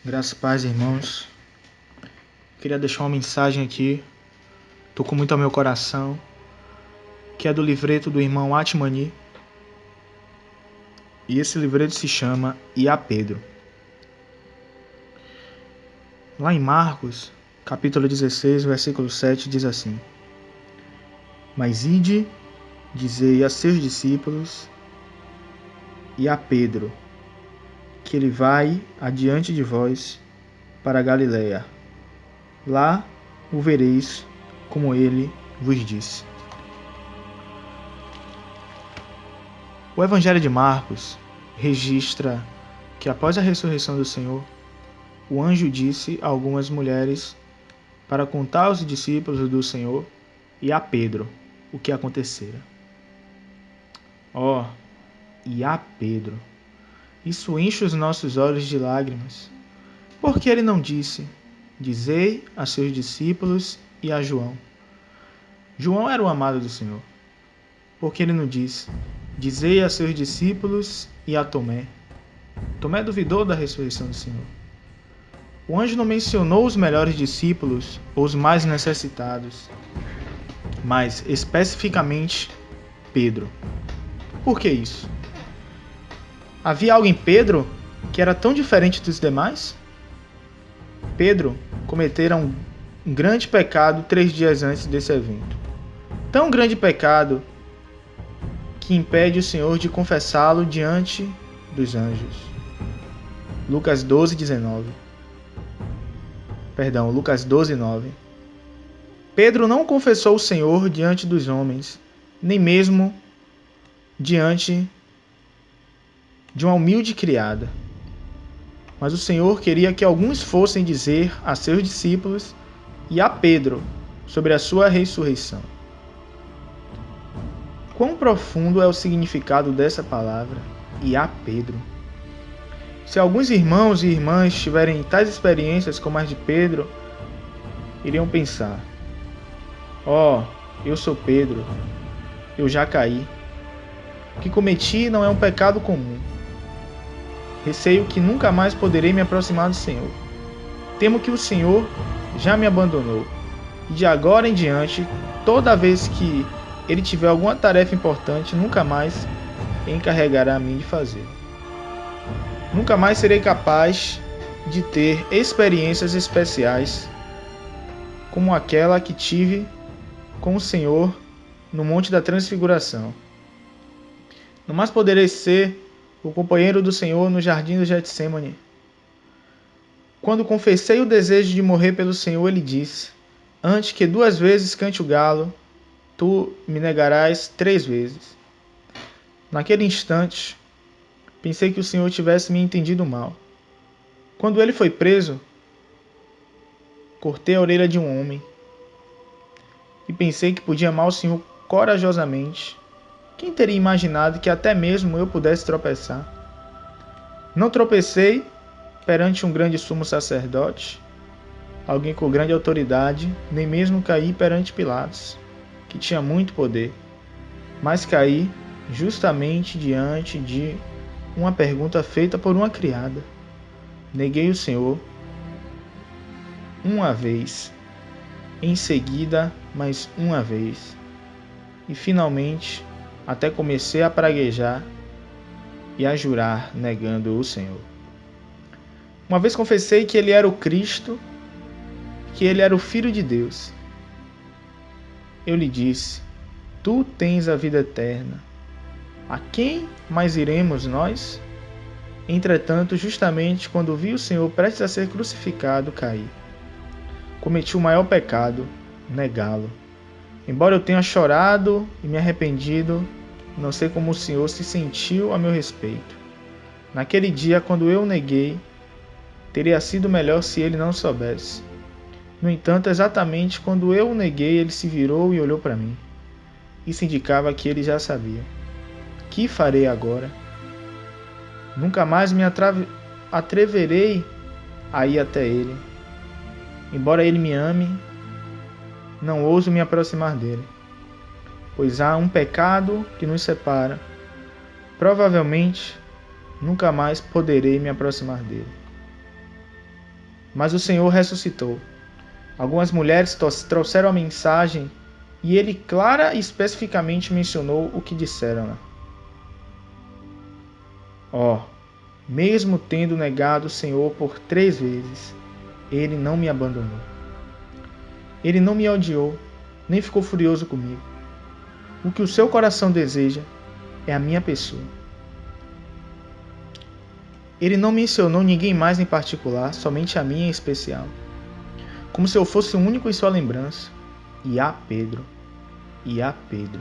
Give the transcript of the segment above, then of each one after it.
Graças e paz, irmãos. Queria deixar uma mensagem aqui, tocou muito ao meu coração, que é do livreto do irmão Atmani. E esse livreto se chama E a Pedro. Lá em Marcos, capítulo 16, versículo 7, diz assim: Mas ide, dizei a seus discípulos e a Pedro, que ele vai adiante de vós para a Galiléia. Lá o vereis, como ele vos disse. O Evangelho de Marcos registra que após a ressurreição do Senhor, o anjo disse a algumas mulheres para contar aos discípulos do Senhor e a Pedro o que acontecera. E a Pedro, isso enche os nossos olhos de lágrimas. Porque ele não disse: dizei a seus discípulos e a João. João era o amado do Senhor. Porque ele não disse: dizei a seus discípulos e a Tomé. Tomé duvidou da ressurreição do Senhor. O anjo não mencionou os melhores discípulos ou os mais necessitados, mas especificamente Pedro. Por que isso? Havia algo em Pedro que era tão diferente dos demais? Pedro cometera um grande pecado 3 dias antes desse evento. Tão grande pecado que impede o Senhor de confessá-lo diante dos anjos. Lucas 12:9. Lucas 12:9. Pedro não confessou o Senhor diante dos homens, nem mesmo diante de uma humilde criada. Mas o Senhor queria que alguns fossem dizer a seus discípulos e a Pedro sobre a sua ressurreição. Quão profundo é o significado dessa palavra, e a Pedro? Se alguns irmãos e irmãs tiverem tais experiências como as de Pedro, iriam pensar: eu sou Pedro, eu já caí. O que cometi não é um pecado comum. Receio que nunca mais poderei me aproximar do Senhor. Temo que o Senhor já me abandonou. E de agora em diante, toda vez que Ele tiver alguma tarefa importante, nunca mais encarregará a mim de fazer. Nunca mais serei capaz de ter experiências especiais como aquela que tive com o Senhor no Monte da Transfiguração. No mais poderei ser o companheiro do Senhor no jardim do Getsêmani. Quando confessei o desejo de morrer pelo Senhor, ele disse: antes que 2 vezes cante o galo, tu me negarás 3 vezes. Naquele instante, pensei que o Senhor tivesse me entendido mal. Quando ele foi preso, cortei a orelha de um homem e pensei que podia amar o Senhor corajosamente. Quem teria imaginado que até mesmo eu pudesse tropeçar? Não tropecei perante um grande sumo sacerdote, alguém com grande autoridade, nem mesmo caí perante Pilatos, que tinha muito poder, mas caí justamente diante de uma pergunta feita por uma criada. Neguei o Senhor uma vez, em seguida mais uma vez, e finalmente até comecei a praguejar e a jurar negando o Senhor. Uma vez confessei que ele era o Cristo, que ele era o Filho de Deus. Eu lhe disse: tu tens a vida eterna. A quem mais iremos nós? Entretanto, justamente quando vi o Senhor prestes a ser crucificado, caí. Cometi o maior pecado, negá-lo. Embora eu tenha chorado e me arrependido, não sei como o Senhor se sentiu a meu respeito. Naquele dia, quando eu o neguei, teria sido melhor se ele não soubesse. No entanto, exatamente quando eu o neguei, ele se virou e olhou para mim. Isso indicava que ele já sabia. Que farei agora? Nunca mais me atreverei a ir até ele. Embora ele me ame, não ouso me aproximar dele, pois há um pecado que nos separa. Provavelmente, nunca mais poderei me aproximar dele. Mas o Senhor ressuscitou. Algumas mulheres trouxeram a mensagem e ele clara e especificamente mencionou o que disseram-na. Mesmo tendo negado o Senhor por 3 vezes, ele não me abandonou. Ele não me odiou, nem ficou furioso comigo. O que o seu coração deseja é a minha pessoa. Ele não mencionou ninguém mais em particular, somente a mim em especial. Como se eu fosse o único em sua lembrança. E a Pedro. E a Pedro.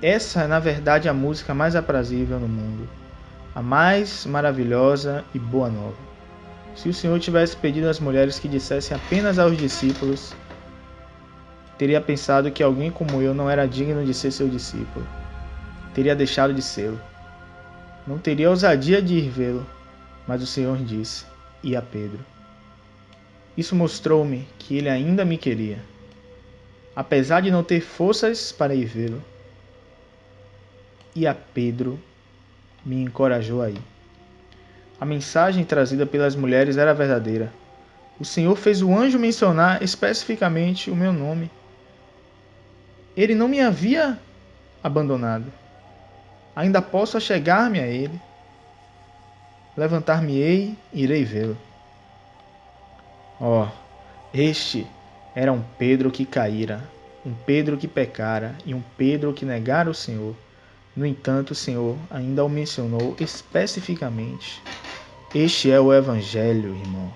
Essa é, na verdade, a música mais aprazível no mundo. A mais maravilhosa e boa nova. Se o Senhor tivesse pedido às mulheres que dissessem apenas aos discípulos, teria pensado que alguém como eu não era digno de ser seu discípulo. Teria deixado de sê-lo. Não teria ousadia de ir vê-lo, mas o Senhor disse, e a Pedro. Isso mostrou-me que ele ainda me queria, apesar de não ter forças para ir vê-lo. E a Pedro me encorajou a ir. A mensagem trazida pelas mulheres era verdadeira. O Senhor fez o anjo mencionar especificamente o meu nome. Ele não me havia abandonado. Ainda posso achegar-me a ele. Levantar-me-ei e irei vê-lo. Este era um Pedro que caíra, um Pedro que pecara e um Pedro que negara o Senhor. No entanto, o Senhor ainda o mencionou especificamente. Este é o Evangelho, irmão.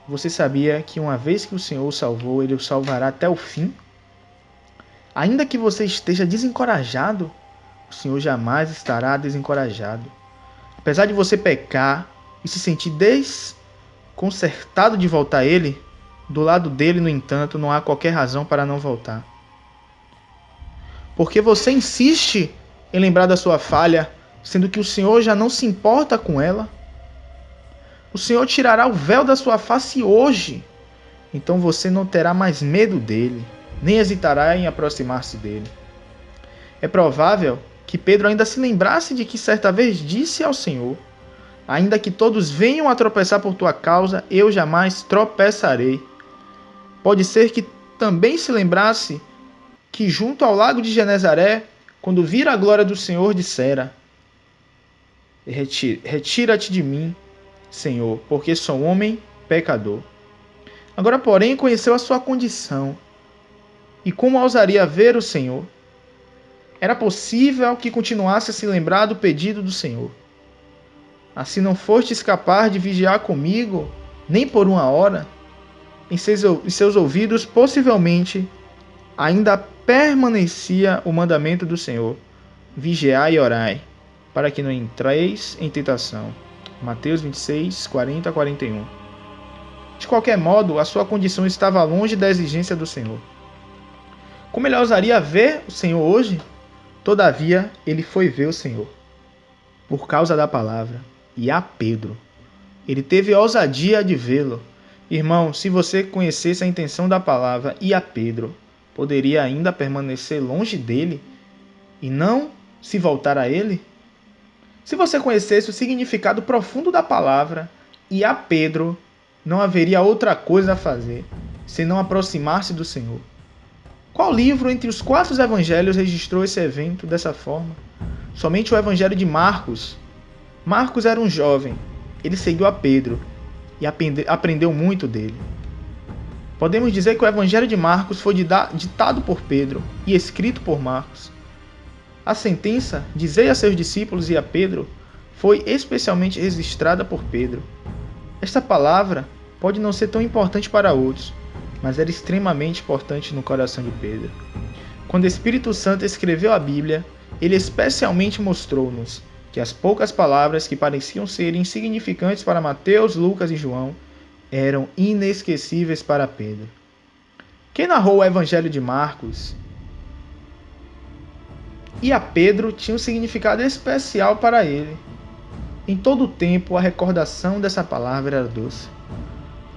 Você sabia que uma vez que o Senhor o salvou, Ele o salvará até o fim? Ainda que você esteja desencorajado, o Senhor jamais estará desencorajado. Apesar de você pecar e se sentir desconcertado de voltar a Ele, do lado dele, no entanto, não há qualquer razão para não voltar. Porque você insiste em lembrar da sua falha, sendo que o Senhor já não se importa com ela. O Senhor tirará o véu da sua face hoje. Então você não terá mais medo dele, nem hesitará em aproximar-se dele. É provável que Pedro ainda se lembrasse de que certa vez disse ao Senhor: ainda que todos venham a tropeçar por tua causa, eu jamais tropeçarei. Pode ser que também se lembrasse que junto ao lago de Genezaré, quando vira a glória do Senhor, dissera: retira-te de mim, Senhor, porque sou homem pecador. Agora, porém, conheceu a sua condição. E como ousaria ver o Senhor? Era possível que continuasse a se lembrar do pedido do Senhor. Assim não fostes capaz de vigiar comigo, nem por 1 hora? Em seus ouvidos, possivelmente, ainda permanecia o mandamento do Senhor: vigiai e orai, para que não entreis em tentação. Mateus 26, 40 a 41. De qualquer modo, a sua condição estava longe da exigência do Senhor. Como ele ousaria ver o Senhor hoje? Todavia, ele foi ver o Senhor, por causa da palavra, e a Pedro. Ele teve a ousadia de vê-lo. Irmão, se você conhecesse a intenção da palavra e a Pedro, poderia ainda permanecer longe dele e não se voltar a ele? Se você conhecesse o significado profundo da palavra e a Pedro, não haveria outra coisa a fazer senão aproximar-se do Senhor. Qual livro entre os 4 evangelhos registrou esse evento dessa forma? Somente o evangelho de Marcos. Marcos era um jovem. Ele seguiu a Pedro e aprendeu muito dele. Podemos dizer que o evangelho de Marcos foi ditado por Pedro e escrito por Marcos. A sentença, dizei a seus discípulos e a Pedro, foi especialmente registrada por Pedro. Esta palavra pode não ser tão importante para outros, mas era extremamente importante no coração de Pedro. Quando o Espírito Santo escreveu a Bíblia, ele especialmente mostrou-nos que as poucas palavras que pareciam ser insignificantes para Mateus, Lucas e João eram inesquecíveis para Pedro. Quem narrou o Evangelho de Marcos e a Pedro tinha um significado especial para ele. Em todo o tempo, a recordação dessa palavra era doce.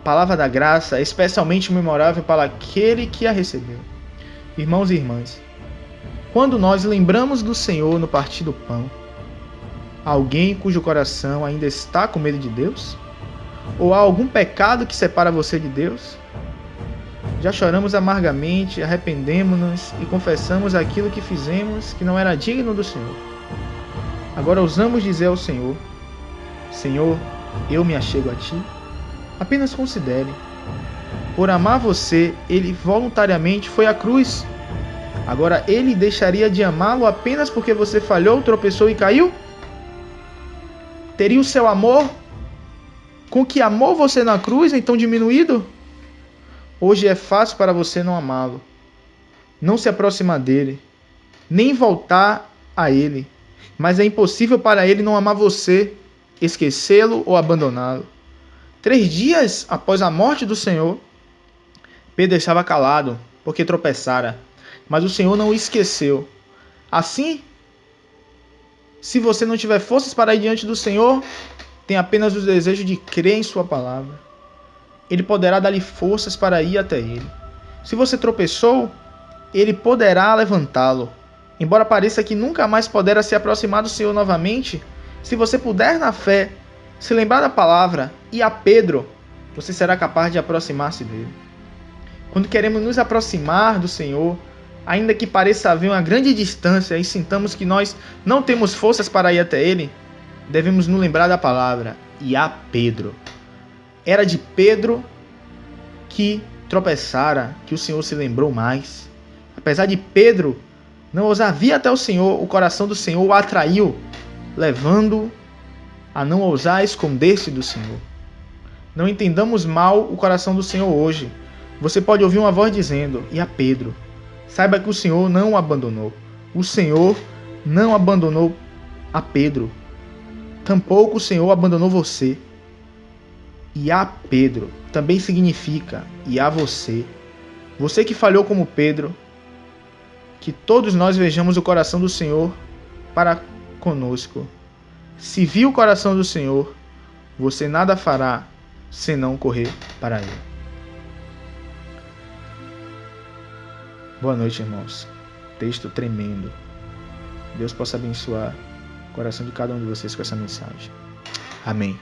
A palavra da graça é especialmente memorável para aquele que a recebeu. Irmãos e irmãs, quando nós lembramos do Senhor no partir do pão, alguém cujo coração ainda está com medo de Deus? Ou há algum pecado que separa você de Deus? Já choramos amargamente, arrependemos-nos e confessamos aquilo que fizemos que não era digno do Senhor. Agora ousamos dizer ao Senhor: Senhor, eu me achego a Ti. Apenas considere. Por amar você, Ele voluntariamente foi à cruz. Agora Ele deixaria de amá-lo apenas porque você falhou, tropeçou e caiu? Teria o seu amor, com que amou você na cruz, então diminuído? Hoje é fácil para você não amá-lo, não se aproximar dele, nem voltar a ele. Mas é impossível para ele não amar você, esquecê-lo ou abandoná-lo. 3 dias após a morte do Senhor, Pedro estava calado, porque tropeçara. Mas o Senhor não o esqueceu. Assim, se você não tiver forças para ir diante do Senhor, tem apenas o desejo de crer em sua palavra. Ele poderá dar-lhe forças para ir até ele. Se você tropeçou, ele poderá levantá-lo. Embora pareça que nunca mais poderá se aproximar do Senhor novamente, se você puder na fé se lembrar da palavra e a Pedro, você será capaz de aproximar-se dele. Quando queremos nos aproximar do Senhor, ainda que pareça haver uma grande distância e sintamos que nós não temos forças para ir até ele, devemos nos lembrar da palavra e a Pedro. Era de Pedro que tropeçara que o Senhor se lembrou mais. Apesar de Pedro não ousar vir até o Senhor, o coração do Senhor o atraiu, levando-o a não ousar esconder-se do Senhor. Não entendamos mal o coração do Senhor hoje. Você pode ouvir uma voz dizendo: e a Pedro? Saiba que o Senhor não o abandonou. O Senhor não abandonou a Pedro. Tampouco o Senhor abandonou você. E a Pedro também significa e a você. Você que falhou como Pedro, que todos nós vejamos o coração do Senhor para conosco. Se viu o coração do Senhor, você nada fará senão correr para Ele. Boa noite, irmãos. Texto tremendo. Deus possa abençoar o coração de cada um de vocês com essa mensagem. Amém.